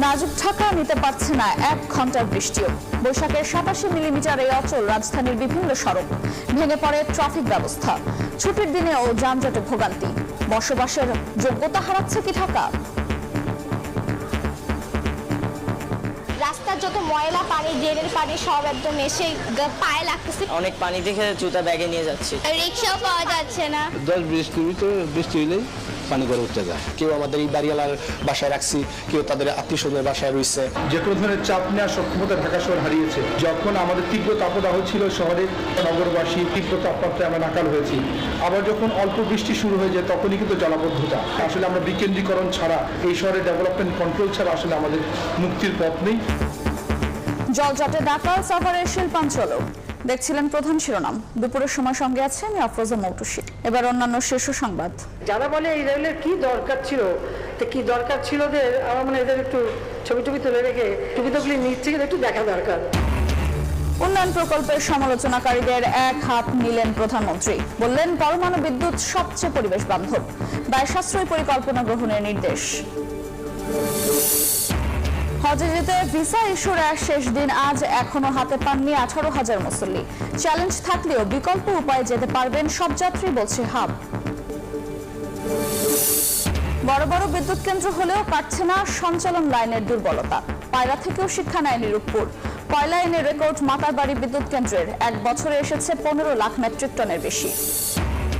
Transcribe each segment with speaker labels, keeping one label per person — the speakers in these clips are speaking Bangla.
Speaker 1: নাজুক ঢাকা নিতে পারছে না 1 ঘন্টার বৃষ্টিও। বৈশাখের 87 মিলিমিটার এই অচল রাজধানীর বিভিন্ন সড়ক ভেঙে পড়ে ট্রাফিক ব্যবস্থা। ছুটির দিনেও যানজটে ভোগান্তি। বসবাসের যোগ্যতা হারাচ্ছে কি ঢাকা?
Speaker 2: রাস্তার যত ময়লা পানি, ড্রেনের পানি সব একদম এসে পায়ে লাগতেছে।
Speaker 3: অনেক পানি দেখে জুতা ব্যাগে নিয়ে যাচ্ছি।
Speaker 2: রিক্সাও পাওয়া যাচ্ছে না।
Speaker 4: 10-20 মিনিটের বৃষ্টি হলেই পানি করে উঠতে যায়। কেউ আমাদের এই বাড়িওয়ালার বাসায় রাখছি, কেউ তাদের আত্মীয় স্বজনের বাসায় রয়েছে।
Speaker 5: যে কোনো ধরনের চাপ নেওয়ার সক্ষমতা ঢাকা শহর হারিয়েছে। যখন আমাদের তীব্র তাপদাহ ছিল শহরে, নগরবাসী তীব্র তাপমাত্রায় আমরা নাকাল হয়েছি। আবার যখন অল্প বৃষ্টি শুরু হয়ে যায় তখনই কিন্তু জলাবদ্ধতা। আসলে আমরা বিকেন্দ্রীকরণ ছাড়া, এই শহরের ডেভেলপমেন্ট কন্ট্রোল ছাড়া আসলে আমাদের মুক্তির পথ নেই।
Speaker 1: জলজটে ঢাকা সাভারের শিল্পাঞ্চলও। দেখছিলেন প্রধান শিরোনাম। দুপুরের সময় সঙ্গে আছে আমি আফরোজা মৌটুসী। এবার অন্যান্য শীর্ষ সংবাদ।
Speaker 6: যারা বলে এই রেলের কি দরকার ছিল, তো কি দরকার ছিল আমার মনে এদের একটু ছবি তুলে রেখে সুবিধাগুলি নিচ্ছে একটু দেখা দরকার।
Speaker 1: উন্নয়ন প্রকল্পের সমালোচনাকারীদের এক হাত নিলেন প্রধানমন্ত্রী। বললেন পরমাণু বিদ্যুৎ সবচেয়ে পরিবেশ বান্ধব। ব্যয় সাশ্রয়ী পরিকল্পনা গ্রহণের নির্দেশ। হজে যেতে ভিসা ইস্যুর শেষ দিন আজ এখনো হাতে পাননি 18,000 মুসল্লি। চ্যালেঞ্জ থাকলেও বিকল্প উপায়ে যেতে পারবেন সব যাত্রী, বলছে হাব। বড় বড় বিদ্যুৎ কেন্দ্র হলেও কাটছে না সঞ্চালন লাইনের দুর্বলতা। পায়রা থেকেও শিক্ষা নেয় নিরূপপুর। কয়লা এনে রেকর্ড মাতারবাড়ি বিদ্যুৎ কেন্দ্রের 1 বছরে এসেছে 15 লাখ মেট্রিক টনের বেশি।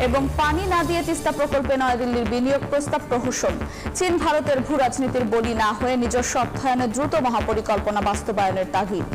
Speaker 1: এবং পানি না দিয়ে তিস্তা প্রকল্পে নয়াদিল্লির বিনিয়োগ প্রস্তাব প্রহসন। চীন ভারতের ভূ রাজনীতির বলি না হয়ে নিজস্ব অর্থায়নে দ্রুত মহাপরিকল্পনা বাস্তবায়নের তাগিদ।